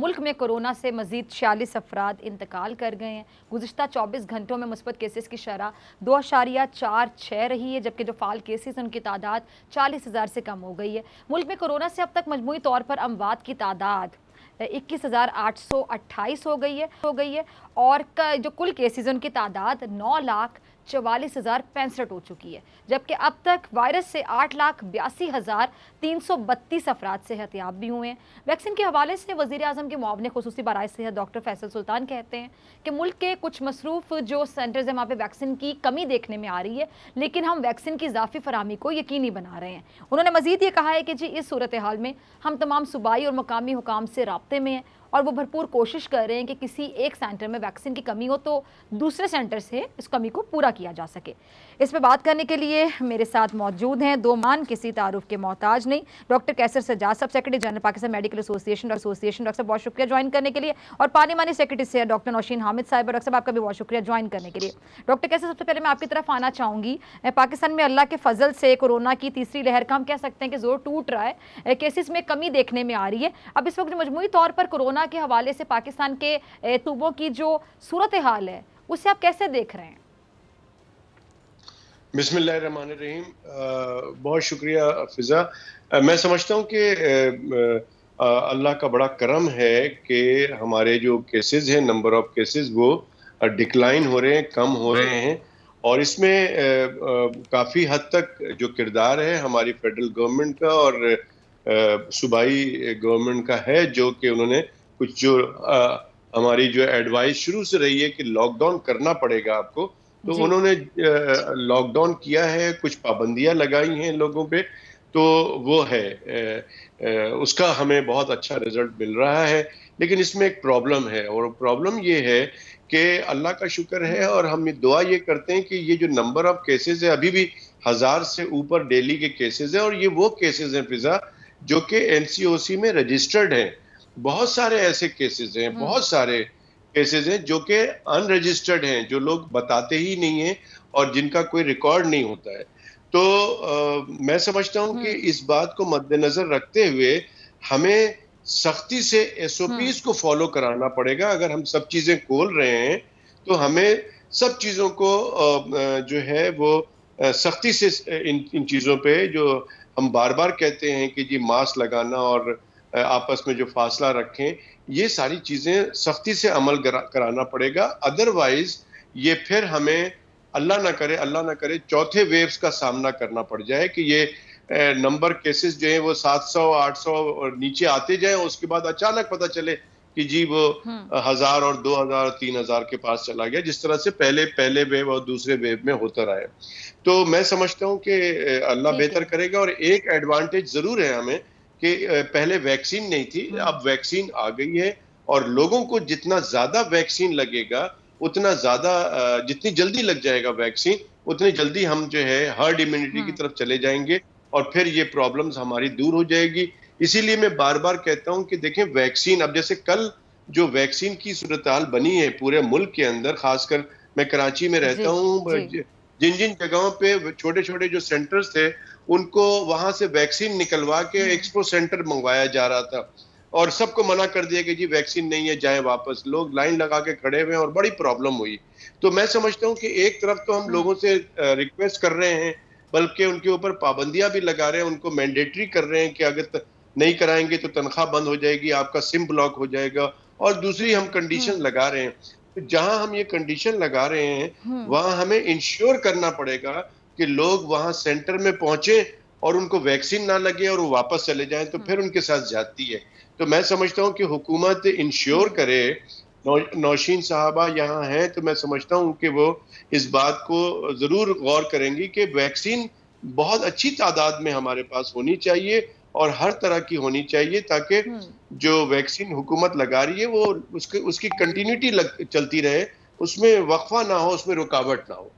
मुल्क में कोरोना से मजीद 46 अफराद इंतकाल कर गए हैं। गुज़िश्ता 24 घंटों में मुस्बत केसेस की शरह 2.46 रही है, जबकि जो फाल केसेस उनकी तादाद 40,000 से कम हो गई है। मुल्क में कोरोना से अब तक मजमूई तौर पर अमवात की तादाद 21,828 हो गई है और जो कुल केसेस उनकी तादाद 9,44,065 हो चुकी है, जबकि अब तक वायरस से 8,82,332 अफराद सेहतयाब भी हुए हैं। वैक्सीन के हवाले से वज़ीर आज़म के मुआविन खुसूसी बराए सेहत डॉक्टर फैसल सुल्तान कहते हैं कि मुल्क के कुछ मसरूफ़ जो सेंटर्स हैं वहाँ पर वैक्सीन की कमी देखने में आ रही है, लेकिन हम वैक्सीन की इजाफी फराहमी को यकीनी बना रहे हैं। उन्होंने मज़ीद ये कहा है कि जी इस सूरत हाल में हम तमाम सूबाई और मकामी हुकाम से राब्ते में हैं और वो भरपूर कोशिश कर रहे हैं कि किसी एक सेंटर में वैक्सीन की कमी हो तो दूसरे सेंटर से इस कमी को पूरा किया जा सके। इस पर बात करने के लिए मेरे साथ मौजूद हैं दो मान किसी तारुफ के मोहताज नहीं, डॉक्टर कैसर सज्जाद साहब, secretary general Pakistan medical association. Doctor साहब बहुत शुक्रिया ज्वाइन करने के लिए, और पार्लिमानी सेक्रेटरी से डॉक्टर नौशीन हामिद साहब। डॉक्टर साहब आपका भी बहुत शुक्रिया ज्वाइन करने के लिए। डॉक्टर कैसर, सबसे पहले मैं आपकी तरफ आना चाहूँगी। पाकिस्तान में अल्लाह के फजल से कोरोना की तीसरी लहर का हम कह सकते हैं कि जोर टूट रहा है, केसेस में कमी देखने में आ रही है। अब इस वक्त मजमूई तौर पर कोरोना के हवाले से पाकिस्तान के सूबों की जो सूरत हाल है उसे आप कैसे देख रहे हैं? बिस्मिल्लाहिर्रहमानिर्रहीम। बहुत शुक्रिया फिजा। मैं समझता हूँ कि अल्लाह का बड़ा करम है कि हमारे जो केसेस हैं, नंबर ऑफ केसेस वो डिक्लाइन हो रहे हैं, कम हो रहे हैं, और इसमें काफ़ी हद तक जो किरदार है हमारी फेडरल गवर्नमेंट का और सूबाई गवर्नमेंट का है, जो कि उन्होंने कुछ जो हमारी जो एडवाइस शुरू से रही है कि लॉकडाउन करना पड़ेगा आपको, तो उन्होंने लॉकडाउन किया है, कुछ पाबंदियां लगाई हैं लोगों पे, तो वो है उसका हमें बहुत अच्छा रिजल्ट मिल रहा है। लेकिन इसमें एक प्रॉब्लम है, और प्रॉब्लम ये है कि अल्लाह का शुक्र है और हम दुआ ये करते हैं कि ये जो नंबर ऑफ केसेस है अभी भी 1000 से ऊपर डेली के केसेस है, और ये वो केसेस हैं फिजा जो कि एनसीओसी में रजिस्टर्ड हैं। बहुत सारे ऐसे केसेस हैं, बहुत सारे केसेस हैं जो कि अनरजिस्टर्ड हैं, जो लोग बताते ही नहीं हैं और जिनका कोई रिकॉर्ड नहीं होता है। तो मैं समझता हूं कि इस बात को मद्देनजर रखते हुए हमें सख्ती से एसओपीज को फॉलो कराना पड़ेगा। अगर हम सब चीजें खोल रहे हैं तो हमें सब चीजों को जो है वो सख्ती से इन चीजों पे, जो हम बार बार कहते हैं कि जी मास्क लगाना और आपस में जो फासला रखें, ये सारी चीजें सख्ती से अमल कराना पड़ेगा। अदरवाइज ये फिर हमें अल्लाह ना करे चौथे वेव्स का सामना करना पड़ जाए कि ये नंबर केसेस जो है वो 700 800 और नीचे आते जाए, उसके बाद अचानक पता चले कि जी वो 1000 और 2000 3000 के पास चला गया, जिस तरह से पहले वेव और दूसरे वेव में होता रहा है। तो मैं समझता हूँ कि अल्लाह बेहतर करेगा। और एक एडवांटेज जरूर है हमें कि पहले वैक्सीन नहीं थी, अब वैक्सीन आ गई है, और लोगों को जितना ज्यादा वैक्सीन लगेगा उतना ज्यादा, जितनी जल्दी लग जाएगा वैक्सीन, उतनी जल्दी हम जो है हर्ड इम्यूनिटी की तरफ चले जाएंगे और फिर ये प्रॉब्लम्स हमारी दूर हो जाएगी। इसीलिए मैं बार बार कहता हूं कि देखें वैक्सीन, अब जैसे कल जो वैक्सीन की सूरत हाल बनी है पूरे मुल्क के अंदर, खासकर मैं कराची में रहता हूं, जिन जिन जगहों पे छोटे छोटे जो सेंटर्स थे उनको वहां से वैक्सीन निकलवा के एक्सपो सेंटर मंगवाया जा रहा था, और सबको मना कर दिया कि जी वैक्सीन नहीं है, जाए वापस। लोग लाइन लगा के खड़े हुए और बड़ी प्रॉब्लम हुई। तो मैं समझता हूं कि एक तरफ तो हम लोगों से रिक्वेस्ट कर रहे हैं, बल्कि उनके ऊपर पाबंदियां भी लगा रहे हैं, उनको मैंडेटरी कर रहे हैं कि अगर नहीं कराएंगे तो तनख्वाह बंद हो जाएगी, आपका सिम ब्लॉक हो जाएगा। और दूसरी हम कंडीशन लगा रहे हैं। तो जहां हम ये कंडीशन लगा रहे हैं वहां हमें इंश्योर करना पड़ेगा कि लोग वहां सेंटर में पहुंचे और उनको वैक्सीन ना लगे और वो वापस चले जाएं, तो फिर उनके साथ ज्यादती है। तो मैं समझता हूं कि हुकूमत इंश्योर करे, नौशीन साहबा यहाँ हैं तो मैं समझता हूं कि वो इस बात को जरूर गौर करेंगी कि वैक्सीन बहुत अच्छी तादाद में हमारे पास होनी चाहिए और हर तरह की होनी चाहिए, ताकि जो वैक्सीन हुकूमत लगा रही है वो उसकी कंटिन्यूटी चलती रहे, उसमें वक्फा ना हो, उसमें रुकावट ना हो।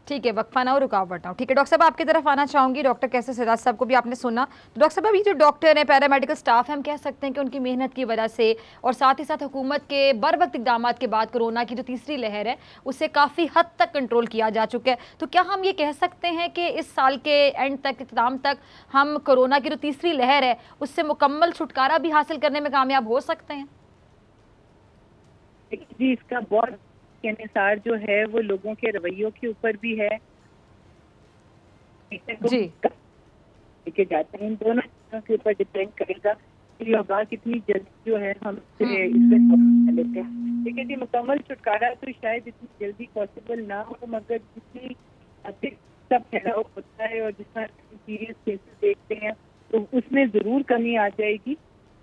ठीक है, वक्फा ना हो, रुकावट ना हो। ठीक है डॉक्टर साहब, आपकी तरफ आना चाहूंगी। डॉक्टर कैसर सिराज साहब को भी आपने सुना, तो डॉक्टर साहब अभी जो डॉक्टर हैं, पैरामेडिकल स्टाफ है, हम कह सकते हैं कि उनकी मेहनत की वजह से और साथ ही साथ हुकूमत के बर वक्त इकदाम के बाद कोरोना की जो तीसरी लहर है उससे काफ़ी हद तक कंट्रोल किया जा चुका है। तो क्या हम ये कह सकते हैं कि इस साल के एंड तक, इख्तिताम तक, हम कोरोना की जो तीसरी लहर है उससे मुकम्मल छुटकारा भी हासिल करने में कामयाब हो सकते हैं? जी, इसका बहुत के अनुसार जो है वो लोगों के रवैयों के ऊपर भी है जी, लेके जाते हैं, इन दोनों चीजों के ऊपर डिपेंड करेगा कि योगा कितनी जल्दी जो है हम इससे लेते हैं। लेकिन ये मुकम्मल छुटकारा तो शायद इतनी जल्दी पॉसिबल ना हो, मगर जितनी अधिक सब फैलाव होता है और जिस तरह सीरियस केसेस देखते हैं तो उसमें जरूर कमी आ जाएगी।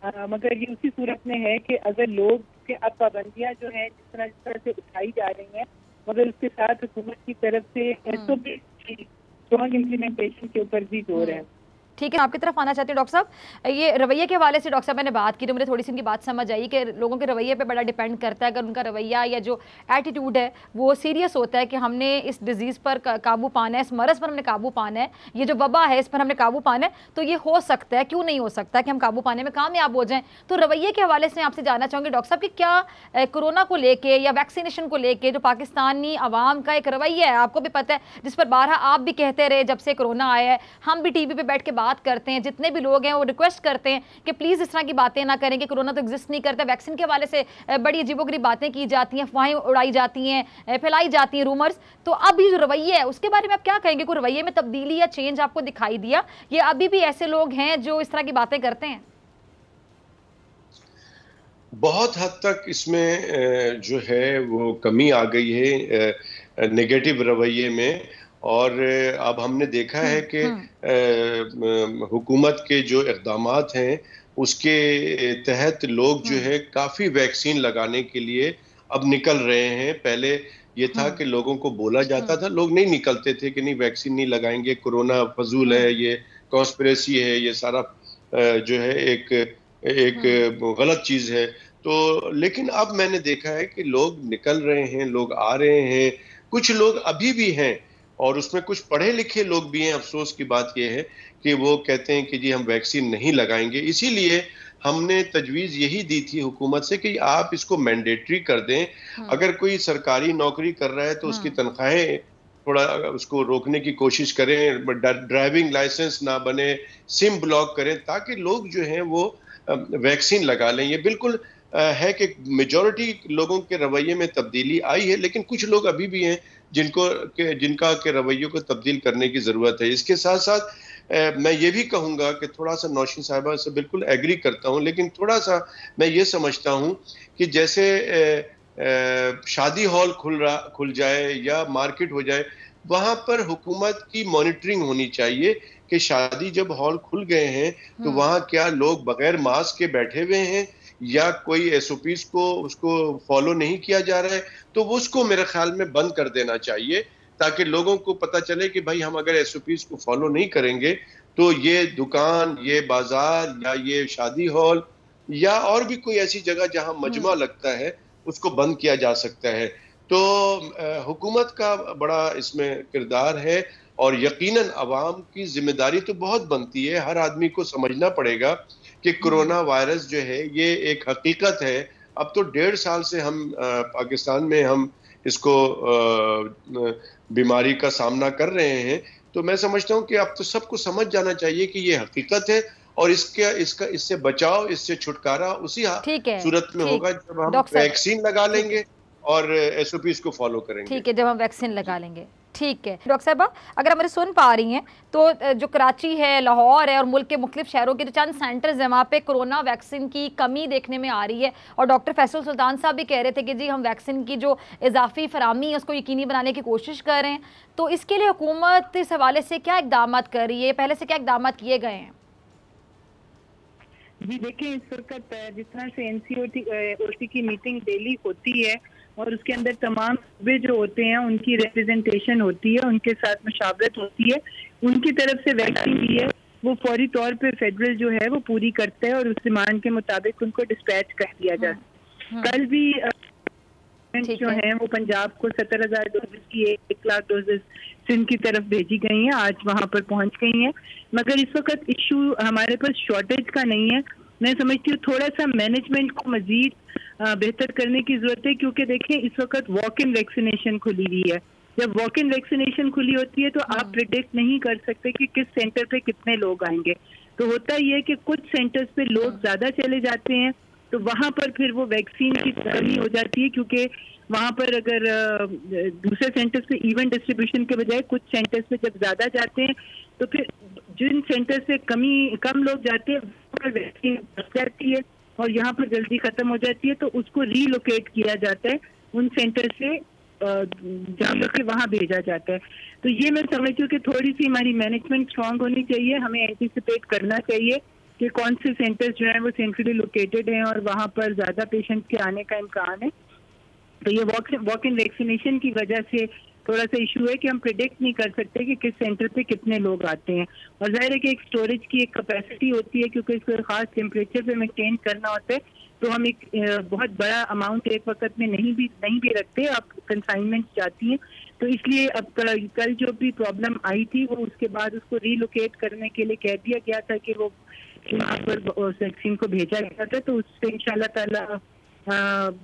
मगर ये उसी सूरत में है कि अगर लोग के अब पाबंदियां जो है जिस तरह से उठाई जा रही हैं, मगर उसके साथ हुकूमत की तरफ से SOP स्ट्रॉन्ग इम्प्लीमेंटेशन के ऊपर भी जोर है। ठीक है, आपकी तरफ आना चाहती हूँ डॉक्टर साहब। ये रवैये के हवाले से डॉक्टर साहब मैंने बात की तो मुझे थोड़ी सी उनकी बात समझ आई कि लोगों के रवैये पे बड़ा डिपेंड करता है। अगर उनका रवैया या जो एटीट्यूड है वो सीरियस होता है कि हमने इस डिजीज़ पर काबू पाना है, इस मरज़ पर हमने काबू पाना है, ये जो वबा है इस पर हमने काबू पाना है, तो ये हो सकता है, क्यों नहीं हो सकता कि हम काबू पाने में कामयाब हो जाएँ। तो रवैये के हवाले से आपसे जानना चाहूँगी डॉक्टर साहब कि क्या कोरोना को लेके या वैक्सीनेशन को लेके जो पाकिस्तानी अवाम का एक रवैया है, आपको भी पता है, जिस पर बारहा आप भी कहते रहे जब से कोरोना आया है, हम भी TV पे बैठ के बात करते हैं, जितने भी लोग हैं वो रिक्वेस्ट करते हैं कि प्लीज़ इस तरह की बातें ना करें कि कोरोना तो एग्जिस्ट नहीं करता। वैक्सीन के हवाले से बड़ी अजीबोगरीब बातें की जाती हैं, अफवाहें उड़ाई जाती हैं, फैलाई जाती हैं, रूमर्स। तो अब ये जो रवैया है उसके बारे में आप क्या कहेंगे? कोई रवैये में तब्दीली या चेंज आपको दिखाई दिया, ये अभी भी ऐसे लोग हैं जो इस तरह की बातें करते हैं? बहुत हद तक इसमें जो है वो कमी आ गई है नेगेटिव रवैये में। और अब हमने देखा है कि हुकूमत के जो इक़दामात हैं उसके तहत लोग जो है काफ़ी वैक्सीन लगाने के लिए अब निकल रहे हैं। पहले ये था कि लोगों को बोला जाता था, लोग नहीं निकलते थे कि नहीं वैक्सीन नहीं लगाएंगे, कोरोना फजूल है, ये कॉन्स्पिरेसी है, ये सारा जो है एक गलत चीज़ है। तो लेकिन अब मैंने देखा है कि लोग निकल रहे हैं, लोग आ रहे हैं, कुछ लोग अभी भी हैं और उसमें कुछ पढ़े लिखे लोग भी हैं। अफसोस की बात यह है कि वो कहते हैं कि जी हम वैक्सीन नहीं लगाएंगे। इसीलिए हमने तजवीज़ यही दी थी हुकूमत से कि आप इसको मैंडेटरी कर दें। अगर कोई सरकारी नौकरी कर रहा है तो उसकी तनख्वाहें थोड़ा उसको रोकने की कोशिश करें, ड्राइविंग लाइसेंस ना बने, सिम ब्लॉक करें ताकि लोग जो हैं वो वैक्सीन लगा लें। ये बिल्कुल है कि मेजॉरिटी लोगों के रवैये में तब्दीली आई है, लेकिन कुछ लोग अभी भी हैं जिनका के रवैयों को तब्दील करने की ज़रूरत है। इसके साथ साथ मैं ये भी कहूँगा कि थोड़ा सा नौशीन साहिबा से बिल्कुल एग्री करता हूँ, लेकिन थोड़ा सा मैं ये समझता हूँ कि जैसे शादी हॉल खुल जाए या मार्केट हो जाए, वहाँ पर हुकूमत की मॉनिटरिंग होनी चाहिए कि शादी जब हॉल खुल गए हैं तो वहाँ क्या लोग बगैर मास्क के बैठे हुए हैं या कोई SOPs को उसको फॉलो नहीं किया जा रहा है, तो वो उसको मेरे ख्याल में बंद कर देना चाहिए ताकि लोगों को पता चले कि भाई हम अगर SOPs को फॉलो नहीं करेंगे तो ये दुकान, ये बाजार या ये शादी हॉल या और भी कोई ऐसी जगह जहां मजमा लगता है उसको बंद किया जा सकता है। तो हुकूमत का बड़ा इसमें किरदार है और यकीनन अवाम की जिम्मेदारी तो बहुत बनती है। हर आदमी को समझना पड़ेगा कि कोरोना वायरस जो है ये एक हकीकत है। अब तो 1.5 साल से हम पाकिस्तान में हम इसको बीमारी का सामना कर रहे हैं। तो मैं समझता हूँ कि अब तो सबको समझ जाना चाहिए कि ये हकीकत है और इससे बचाव, इससे छुटकारा उसी सूरत में होगा जब हम वैक्सीन लगा लेंगे और SOPs को फॉलो करेंगे। ठीक है, जब हम वैक्सीन लगा लेंगे। ठीक है डॉक्टर साहबा, अगर हमारे सुन पा रही हैं तो जो कराची है, लाहौर है और मुल्क के मुख्तलिफ शहरों के जो चंद सेंटर्स हैं वहाँ पे कोरोना वैक्सीन की कमी देखने में आ रही है और डॉक्टर फैसल सुल्तान साहब भी कह रहे थे कि जी हम वैक्सीन की जो इजाफी फरामी है उसको यकीनी बनाने की कोशिश कर रहे हैं। तो इसके लिए हुकूमत इस हवाले से क्या इकदाम कर रही है, पहले से क्या इकदाम किए गए हैं? जी देखिए, इस वक्त जिस तरह से NCOT की मीटिंग डेली होती है और उसके अंदर तमाम सूबे जो होते हैं उनकी रिप्रेजेंटेशन होती है, उनके साथ मशावरत होती है, उनकी तरफ से वैक्सीन भी है वो फौरी तौर पे फेडरल जो है वो पूरी करता है और उस डिमांड के मुताबिक उनको डिस्पैच कर दिया जाता है। कल भी जो हैं वो पंजाब को 70,000 डोजेस की 1 लाख डोजेस सिंध की तरफ भेजी गई हैं, आज वहां पर पहुंच गई हैं। मगर इस वक्त इशू हमारे पास शॉर्टेज का नहीं है। मैं समझती हूँ थोड़ा सा मैनेजमेंट को मजीद बेहतर करने की जरूरत है, क्योंकि देखिए इस वक्त वॉक इन वैक्सीनेशन खुली हुई है। जब वॉक इन वैक्सीनेशन खुली होती है तो आप प्रिडिक्ट नहीं कर सकते कि किस सेंटर पे कितने लोग आएंगे। तो होता ही है कि कुछ सेंटर्स पे लोग ज्यादा चले जाते हैं, तो वहां पर फिर वो वैक्सीन की कमी हो जाती है, क्योंकि वहां पर अगर दूसरे सेंटर्स पे इवन डिस्ट्रीब्यूशन के बजाय कुछ सेंटर्स पे जब ज्यादा जाते हैं तो फिर जिन सेंटर्स पे कम लोग जाते हैं वहां पर वैक्सीन बच जाती है और यहाँ पर जल्दी खत्म हो जाती है, तो उसको रीलोकेट किया जाता है उन सेंटर से जहाँ के वहाँ भेजा जाता है। तो ये मैं समझती हूँ कि थोड़ी सी हमारी मैनेजमेंट स्ट्रांग होनी चाहिए। हमें एंटिसिपेट करना चाहिए कि कौन से सेंटर्स जो हैं वो सेंट्रली लोकेटेड हैं और वहाँ पर ज़्यादा पेशेंट्स के आने का इम्कान है। तो ये वॉक इन वैक्सीनेशन की वजह से थोड़ा सा इशू है कि हम प्रिडिक्ट नहीं कर सकते कि किस सेंटर पे कितने लोग आते हैं। और जाहिर है कि एक स्टोरेज की एक कैपेसिटी होती है, क्योंकि इसको खास टेम्परेचर पे मेंटेन करना होता है, तो हम एक बहुत बड़ा अमाउंट एक वक्त में नहीं भी रखते, आप कंसाइनमेंट चाहती हैं। तो इसलिए अब कल जो भी प्रॉब्लम आई थी वो उसके बाद उसको रीलोकेट करने के लिए कह दिया गया था कि वो वहाँ पर वैक्सीन को भेजा गया था। तो उससे इंशाल्लाह ताला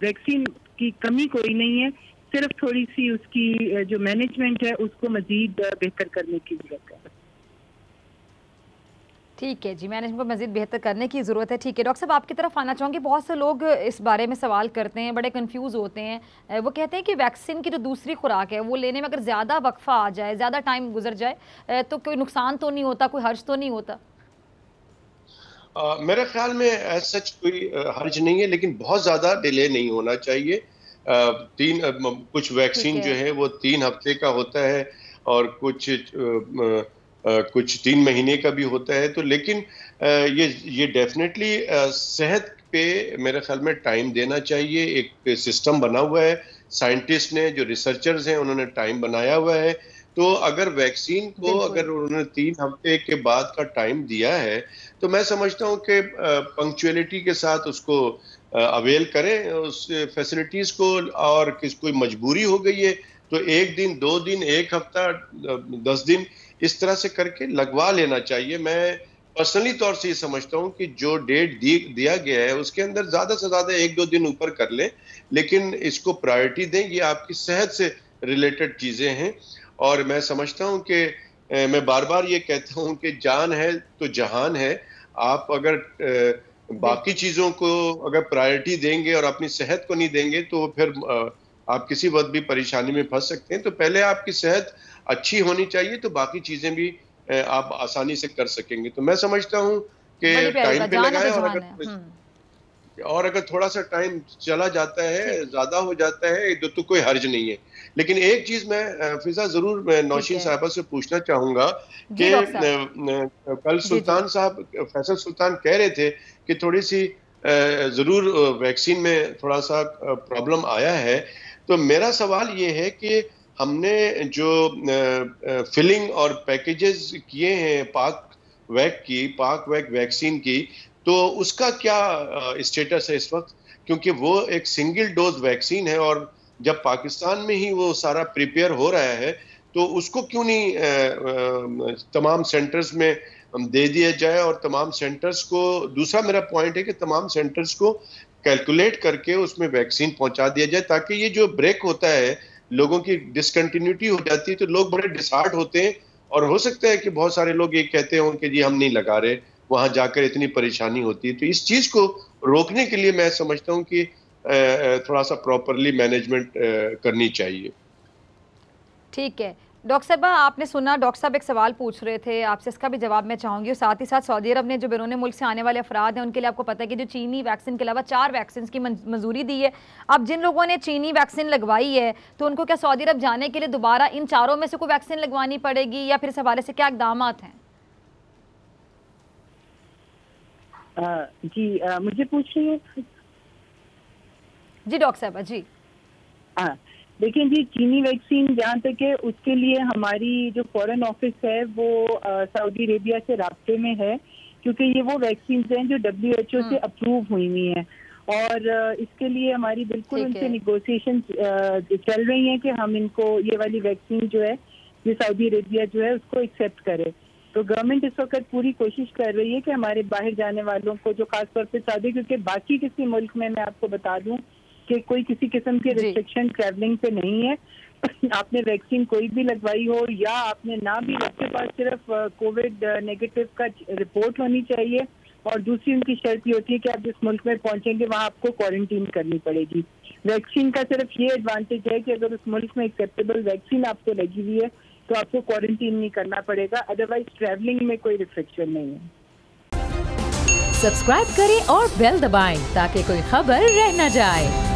वैक्सीन की कमी कोई नहीं है, सिर्फ थोड़ी सी उसकी जो मैनेजमेंट है उसको मजीद बेहतर करने की जरूरत है। ठीक है जी, मैनेजमेंट को मज़ीद बेहतर करने की ज़रूरत है। ठीक है डॉक्टर साहब, आपकी तरफ आना चाहूँगी। बहुत से लोग इस बारे में सवाल करते हैं, बड़े कंफ्यूज होते हैं। वो कहते हैं कि वैक्सीन की जो दूसरी खुराक है वो लेने में अगर ज़्यादा वक्फा आ जाए, ज़्यादा टाइम गुजर जाए तो कोई नुकसान तो नहीं होता, कोई हर्ज तो नहीं होता? मेरे ख्याल में सच कोई हर्ज नहीं है, लेकिन बहुत ज़्यादा डिले नहीं होना चाहिए। कुछ वैक्सीन जो है वो 3 हफ्ते का होता है और कुछ 3 महीने का भी होता है। तो लेकिन ये डेफिनेटली सेहत पे मेरे ख्याल में टाइम देना चाहिए। एक सिस्टम बना हुआ है, साइंटिस्ट ने, जो रिसर्चर्स हैं उन्होंने टाइम बनाया हुआ है। तो अगर वैक्सीन को अगर उन्होंने 3 हफ्ते के बाद का टाइम दिया है तो मैं समझता हूँ कि पंक्चुअलिटी के साथ उसको अवेल करें उस फैसिलिटीज को। और कोई मजबूरी हो गई है तो 1 दिन, 2 दिन, 1 हफ्ता, 10 दिन इस तरह से करके लगवा लेना चाहिए। मैं पर्सनली तौर से ये समझता हूँ कि जो डेट दिया गया है उसके अंदर ज्यादा से ज्यादा 1-2 दिन ऊपर कर लें, लेकिन इसको प्रायोरिटी दें। ये आपकी सेहत से रिलेटेड चीजें हैं और मैं समझता हूँ कि मैं बार बार ये कहता हूँ कि जान है तो जहान है। आप अगर बाकी चीजों को अगर प्रायोरिटी देंगे और अपनी सेहत को नहीं देंगे तो फिर आप किसी वक्त भी परेशानी में फंस सकते हैं। तो पहले आपकी सेहत अच्छी होनी चाहिए तो बाकी चीजें भी आप आसानी से कर सकेंगे। तो मैं समझता हूँ कि टाइम पे लगाएं और अगर थोड़ा सा टाइम चला जाता है, ज्यादा हो जाता है तो कोई हर्ज नहीं है। लेकिन एक चीज मैं फिजा जरूर मैं नौशीन साहबा से पूछना चाहूंगा कि कल सुल्तान साहब, फैसल सुल्तान कह रहे थे कि थोड़ी सी जरूर वैक्सीन में थोड़ा सा प्रॉब्लम आया है। तो मेरा सवाल ये है कि हमने जो फिलिंग और पैकेजेस किए हैं पाक वैक वैक्सीन की, तो उसका क्या स्टेटस है इस वक्त? क्योंकि वो एक सिंगल डोज वैक्सीन है और जब पाकिस्तान में ही वो सारा प्रिपेयर हो रहा है तो उसको क्यों नहीं तमाम सेंटर्स में दे दिया जाए और तमाम सेंटर्स को, दूसरा मेरा पॉइंट है कि तमाम सेंटर्स को कैलकुलेट करके उसमें वैक्सीन पहुंचा दिया जाए, ताकि ये जो ब्रेक होता है, लोगों की डिसकंटिन्यूटी हो जाती है तो लोग बड़े डिसहार्ट होते हैं और हो सकता है कि बहुत सारे लोग ये कहते हों कि जी हम नहीं लगा रहे, वहां जाकर इतनी परेशानी होती है। तो इस चीज को रोकने के लिए मैं समझता हूं कि थोड़ा सा प्रॉपरली मैनेजमेंट करनी चाहिए। ठीक है डॉक्टर साहब, आपने सुना डॉक्टर साहब एक सवाल पूछ रहे थे, आपसे इसका भी जवाब मैं चाहूँगी। और साथ ही साथ सऊदी अरब ने जो बैरून मुल्क से आने वाले अफराद हैं उनके लिए आपको पता है कि जो चीनी वैक्सीन के अलावा 4 वैक्सीन की मंजूरी दी है। अब जिन लोगों ने चीनी वैक्सीन लगवाई है तो उनको क्या सऊदी अरब जाने के लिए दोबारा इन 4 में से कोई वैक्सीन लगवानी पड़ेगी या फिर इस हवाले से क्या इकदाम हैं? जी मुझे पूछ रही है जी डॉक्टर साहब। जी हाँ, देखिए जी, चीनी वैक्सीन जहाँ तक है उसके लिए हमारी जो फॉरेन ऑफिस है वो सऊदी अरेबिया से राब्ते में है, क्योंकि ये वो वैक्सीन हैं जो WHO से अप्रूव हुई हुई हैं और इसके लिए हमारी बिल्कुल ठीक उनसे है। निगोशिएशन चल रही हैं कि हम इनको ये वाली वैक्सीन जो है ये सऊदी अरेबिया जो है उसको एक्सेप्ट करे। तो गवर्नमेंट इस वक्त पूरी कोशिश कर रही है कि हमारे बाहर जाने वालों को जो खासतौर पे सऊदी, क्योंकि बाकी किसी मुल्क में मैं आपको बता दूं कि कोई किसी किस्म की जी। रिस्ट्रिक्शन ट्रैवलिंग पे नहीं है। आपने वैक्सीन कोई भी लगवाई हो या आपने ना भी, आपके पास सिर्फ कोविड नेगेटिव का रिपोर्ट होनी चाहिए और दूसरी उनकी शर्त ये होती है कि आप जिस मुल्क में पहुंचेंगे वहां आपको क्वारंटीन करनी पड़ेगी। वैक्सीन का सिर्फ ये एडवांटेज है कि अगर उस मुल्क में एक्सेप्टेबल वैक्सीन आपको लगी हुई है तो आपको क्वारंटीन नहीं करना पड़ेगा, अदरवाइज ट्रैवलिंग में कोई रिस्ट्रिक्शन नहीं है। सब्सक्राइब करें और बेल दबाएं ताकि कोई खबर रह न जाए।